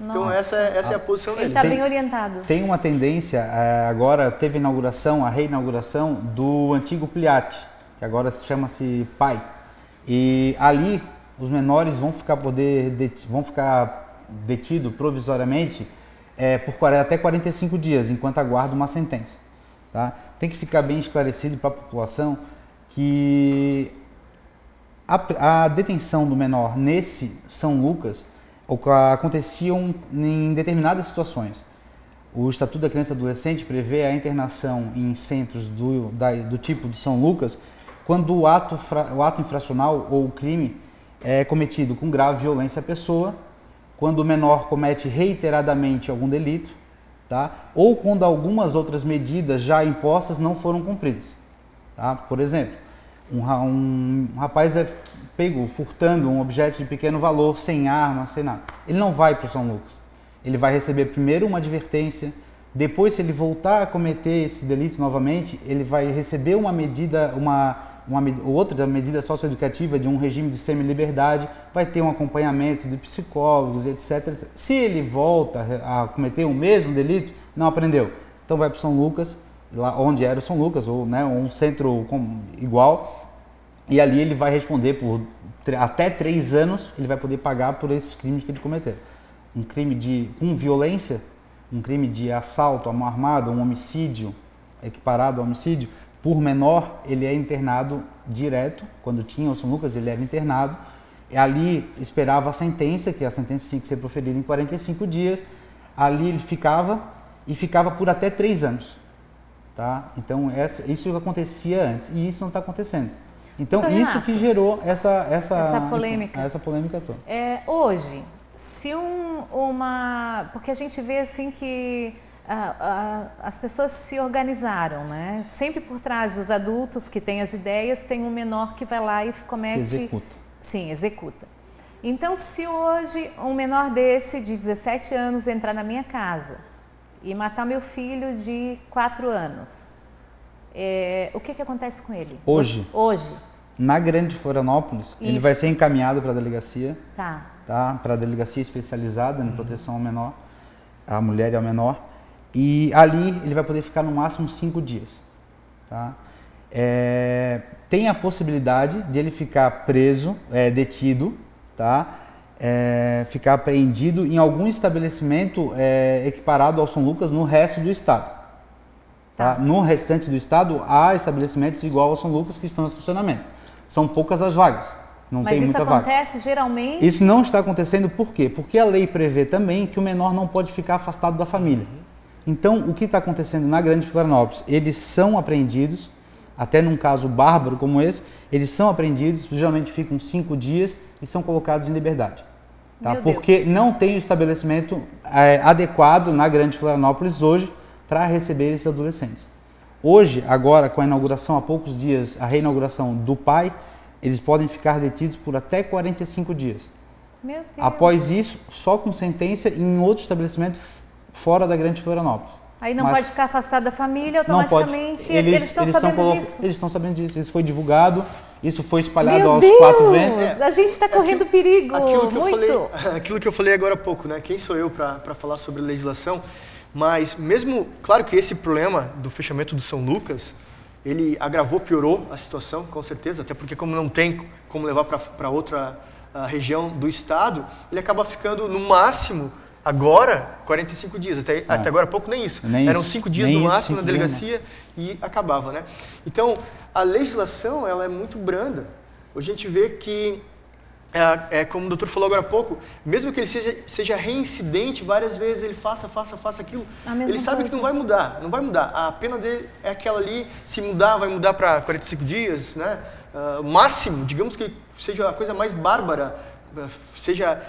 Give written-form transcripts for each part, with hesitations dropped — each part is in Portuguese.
Então essa é a posição dele. Ele está bem orientado. Tem uma tendência, agora teve a reinauguração do antigo Pliat, que agora chama-se PAI. E ali os menores vão ficar detidos provisoriamente por até 45 dias, enquanto aguardam uma sentença. Tá? Tem que ficar bem esclarecido para a população que a detenção do menor nesse São Lucas aconteciam em determinadas situações. O Estatuto da Criança e Adolescente prevê a internação em centros do tipo de São Lucas quando o ato infracional ou o crime é cometido com grave violência à pessoa, quando o menor comete reiteradamente algum delito, tá? Ou quando algumas outras medidas já impostas não foram cumpridas. Tá? Por exemplo, um rapaz é pego furtando um objeto de pequeno valor, sem arma, sem nada. Ele não vai para o São Lucas. Ele vai receber primeiro uma advertência, depois, se ele voltar a cometer esse delito novamente, ele vai receber outra medida socioeducativa de um regime de semi-liberdade, vai ter um acompanhamento de psicólogos, etc. Se ele volta a cometer o mesmo delito, não aprendeu. Então vai para o São Lucas, lá onde era o São Lucas, ou um centro igual, e ali ele vai responder por até 3 anos, ele vai poder pagar por esses crimes que ele cometeu. Um crime com violência, um crime de assalto à mão armada, um homicídio equiparado ao homicídio, por menor, ele é internado direto. Quando tinha o São Lucas, ele era internado. E ali esperava a sentença, que a sentença tinha que ser proferida em 45 dias. Ali ele ficava por até 3 anos. Tá? Então, isso acontecia antes, e isso não está acontecendo. Então, isso Renato, que gerou essa polêmica. Essa polêmica toda. Hoje, se porque a gente vê assim que as pessoas se organizaram, né? Sempre por trás dos adultos que têm as ideias, tem um menor que vai lá e comete... Que executa. Sim, executa. Então, se hoje um menor desse, de 17 anos, entrar na minha casa e matar meu filho de 4 anos, o que acontece com ele? Hoje? Hoje. Na Grande Florianópolis, ele vai ser encaminhado para a delegacia. Tá? Para a delegacia especializada em proteção ao menor, à mulher e ao menor. E ali ele vai poder ficar no máximo 5 dias. Tá? Tem a possibilidade de ele ficar preso, detido, tá? Ficar apreendido em algum estabelecimento equiparado ao São Lucas no resto do estado. Tá? No restante do estado há estabelecimentos igual ao São Lucas que estão em funcionamento. São poucas as vagas. Não tem muita vaga. Mas isso acontece geralmente? Isso não está acontecendo por quê? Porque a lei prevê também que o menor não pode ficar afastado da família. Então, o que está acontecendo na Grande Florianópolis? Eles são apreendidos, até num caso bárbaro como esse, eles são apreendidos, geralmente ficam 5 dias e são colocados em liberdade. Tá? Porque não tem o estabelecimento adequado na Grande Florianópolis hoje para receber esses adolescentes. Hoje, agora, com a inauguração há poucos dias, a reinauguração do PAI, eles podem ficar detidos por até 45 dias. Meu Deus. Após isso, só com sentença em outro estabelecimento fora da Grande Florianópolis. Aí não pode ficar afastado da família, automaticamente eles estão sabendo disso. Eles estão sabendo disso, isso foi divulgado, isso foi espalhado aos 4 ventos. A gente está correndo perigo, aquilo que eu falei agora há pouco, né? Quem sou eu para falar sobre legislação? Mas mesmo, claro que esse problema do fechamento do São Lucas, ele agravou, piorou a situação, com certeza, até porque como não tem como levar para outra região do estado, ele acaba ficando no máximo, agora, 45 dias, até agora há pouco nem isso. Eram 5 dias no máximo na delegacia e acabava, né? Então, a legislação, ela é muito branda. Hoje a gente vê que como o doutor falou agora há pouco, mesmo que ele seja reincidente várias vezes, ele faça aquilo, ele sabe que não vai mudar. A pena dele é aquela ali, se mudar, vai mudar para 45 dias, né? Máximo, digamos que seja a coisa mais bárbara, seja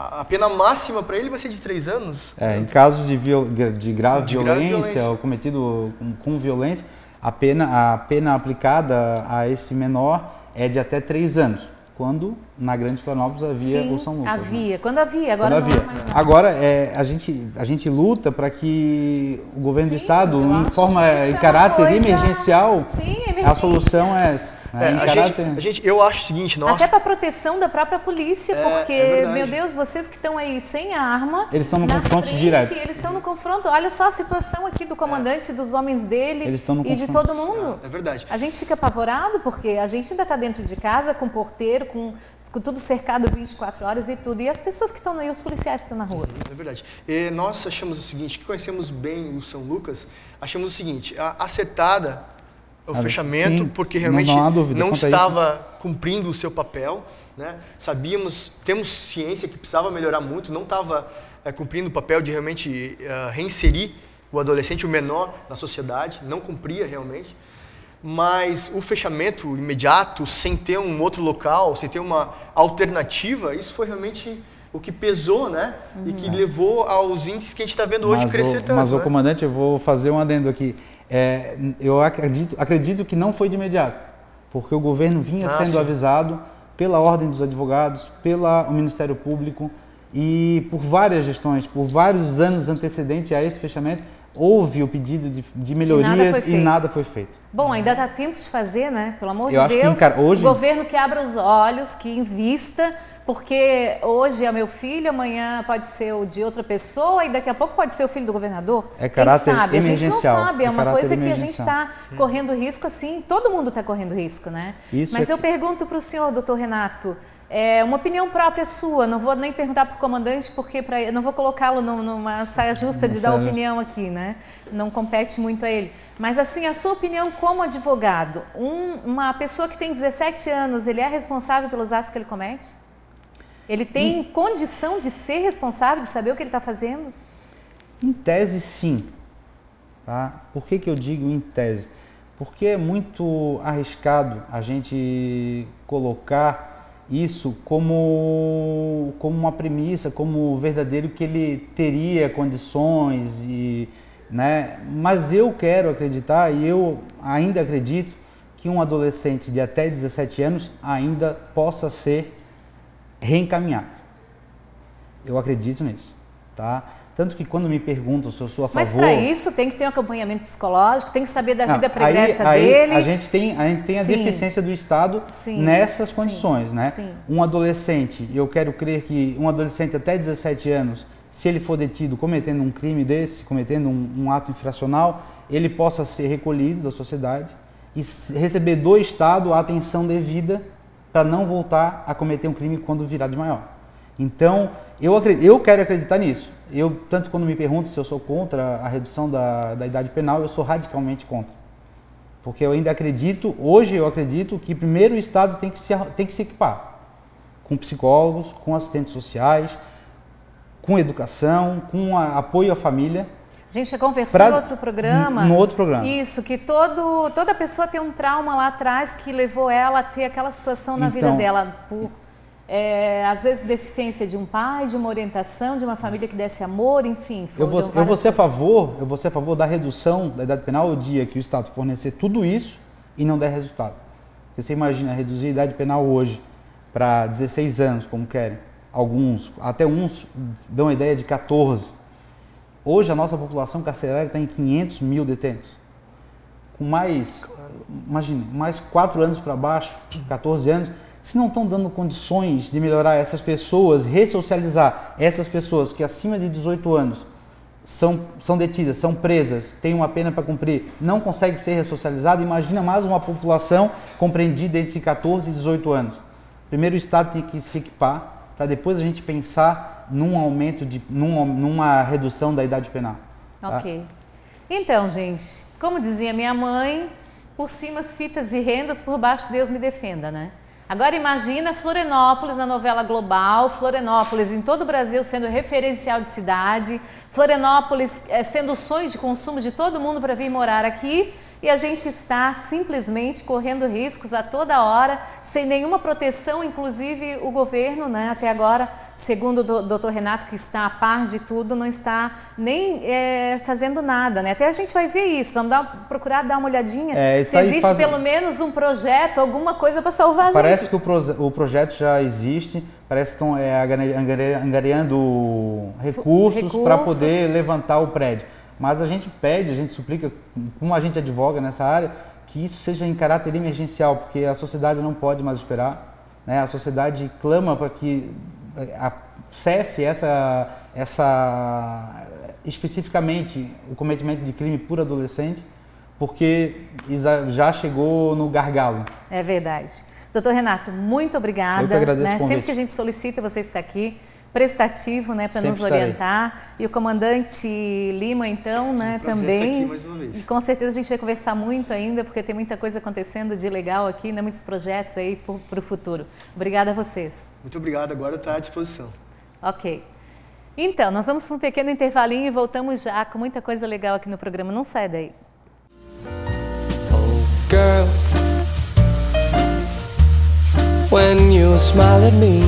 a pena máxima para ele vai ser de 3 anos. Em casos de grave violência ou cometido com violência, a pena aplicada a esse menor é de até 3 anos. Quando na Grande Florianópolis havia o São Lucas. Havia, né? Quando havia, agora Quando não havia. há mais nada. Agora, a gente luta para que o governo do Estado, eu em acho forma, que isso em é uma caráter coisa- emergencial, Sim, a emergência. solução é essa. Né? Em caráter... Eu acho o seguinte, nós... Até para proteção da própria polícia, porque, verdade. meu Deus, vocês que estão aí sem arma... Eles estão no na confronto frente, direto. Eles estão no confronto. Olha só a situação aqui do comandante, dos homens dele Eles estão no e de confronto. todo mundo. É verdade. A gente fica apavorado porque a gente ainda está dentro de casa, com porteiro, com tudo cercado 24 horas e tudo. E as pessoas que estão aí, os policiais que estão na rua. É verdade. E nós achamos o seguinte, que conhecemos bem o São Lucas, achamos o seguinte, acertada o fechamento, sim, porque realmente não há dúvida não quanto a estava cumprindo o seu papel, né? Temos ciência que precisava melhorar muito, não estava cumprindo o papel de realmente reinserir o adolescente, o menor, na sociedade, não cumpria realmente. Mas o fechamento imediato, sem ter um outro local, sem ter uma alternativa, isso foi realmente o que pesou, né? E que levou aos índices que a gente está vendo hoje crescer tanto. Mas, né? comandante, eu vou fazer um adendo aqui. Eu acredito que não foi de imediato, porque o governo vinha sendo sim. avisado pela Ordem dos Advogados, pelo Ministério Público e por várias gestões, por vários anos antecedentes a esse fechamento, houve o pedido de melhorias e nada foi feito. Bom, ainda dá tempo de fazer, né? Pelo amor Eu de acho que, Deus, hoje... o governo que abra os olhos, que invista, porque hoje é meu filho, amanhã pode ser o de outra pessoa e daqui a pouco pode ser o filho do governador. É caráter Quem sabe? A gente não emergencial. sabe, é uma caráter coisa que a gente emergencial. está correndo risco assim, todo mundo está correndo risco, né? Isso Mas é eu pergunto para o senhor, doutor Renato, uma opinião própria sua, não vou nem perguntar para o comandante, porque não vou colocá-lo numa saia justa de dar opinião aqui, né? Não compete muito a ele. Mas assim, a sua opinião como advogado, uma pessoa que tem 17 anos, ele é responsável pelos atos que ele comete? Ele tem condição de ser responsável, de saber o que ele está fazendo? Em tese, sim. Tá? Por que eu digo em tese? Porque é muito arriscado a gente colocar isso como uma premissa, como verdadeiro que ele teria condições, né? Mas eu quero acreditar, e eu ainda acredito, que um adolescente de até 17 anos ainda possa ser reencaminhado. Eu acredito nisso, tá? Tanto que quando me perguntam se eu sou a favor... Mas para isso tem que ter um acompanhamento psicológico, tem que saber da vida pregressa dele. A gente tem a deficiência do Estado nessas condições, né? Sim. Um adolescente, eu quero crer que um adolescente até 17 anos, se ele for detido cometendo um crime desse, cometendo um ato infracional, ele possa ser recolhido da sociedade e receber do Estado a atenção devida para não voltar a cometer um crime quando virar de maior. Então, eu quero acreditar nisso. Tanto quando me perguntam se eu sou contra a redução da idade penal, eu sou radicalmente contra. Porque eu ainda acredito, hoje eu acredito que primeiro o Estado tem que se equipar com psicólogos, com assistentes sociais, com educação, com apoio à família. A gente já conversou no outro programa. No outro programa. Isso, que toda pessoa tem um trauma lá atrás que levou ela a ter aquela situação na vida dela, por às vezes deficiência de um pai, de uma orientação, de uma família que desse amor, enfim. Eu vou ser a favor da redução da idade penal o dia que o Estado fornecer tudo isso e não der resultado. Você imagina reduzir a idade penal hoje para 16 anos, como querem. Até uns dão a ideia de 14. Hoje a nossa população carcerária está em 500 mil detentos. Com mais 4 anos para baixo, 14 anos, se não estão dando condições de melhorar essas pessoas, ressocializar essas pessoas que acima de 18 anos são detidas, são presas, têm uma pena para cumprir, não conseguem ser ressocializadas, imagina mais uma população compreendida entre 14 e 18 anos. Primeiro o Estado tem que se equipar para depois a gente pensar num aumento, numa redução da idade penal. Tá? Ok. Então, gente, como dizia minha mãe, por cima as fitas e rendas, por baixo Deus me defenda, né? Agora imagina Florianópolis na novela global, Florianópolis em todo o Brasil sendo referencial de cidade, Florianópolis sendo o sonho de consumo de todo mundo para vir morar aqui, e a gente está simplesmente correndo riscos a toda hora, sem nenhuma proteção, inclusive o governo, né, até agora, segundo o doutor Renato, que está a par de tudo, não está nem fazendo nada, né? Até a gente vai ver isso, vamos procurar dar uma olhadinha se existe pelo menos um projeto, alguma coisa para salvar a gente. Parece que o projeto já existe, parece que estão angariando recursos para poder levantar o prédio. Mas a gente pede, a gente suplica, como a gente advoga nessa área, que isso seja em caráter emergencial, porque a sociedade não pode mais esperar, né? A sociedade clama para que cesse especificamente o cometimento de crime por adolescente, porque já chegou no gargalo. É verdade. Doutor Renato, muito obrigada. Eu que agradeço o convite. Sempre que a gente solicita, você está aqui, prestativo, né, para nos orientar. E o comandante Lima, então, né, também. Estar aqui mais uma vez. E com certeza a gente vai conversar muito ainda, porque tem muita coisa acontecendo de legal aqui, né, muitos projetos aí para o futuro. Obrigada a vocês. Muito obrigado, agora está à disposição. Ok. Então, nós vamos para um pequeno intervalinho e voltamos já com muita coisa legal aqui no programa. Não sai daí. Oh, girl, when you smile at me.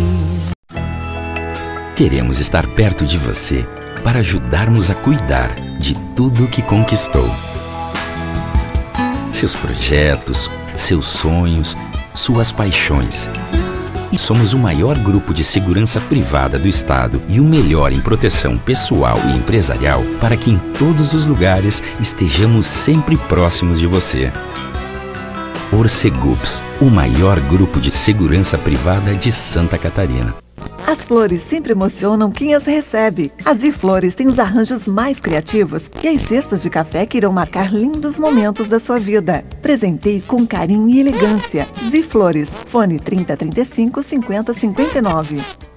Queremos estar perto de você para ajudarmos a cuidar de tudo que conquistou. Seus projetos, seus sonhos, suas paixões. E somos o maior grupo de segurança privada do estado e o melhor em proteção pessoal e empresarial para que em todos os lugares estejamos sempre próximos de você. Orcegups, o maior grupo de segurança privada de Santa Catarina. As flores sempre emocionam quem as recebe. A Ziflores tem os arranjos mais criativos e as cestas de café que irão marcar lindos momentos da sua vida. Presenteie com carinho e elegância. Ziflores, fone 3035 5059.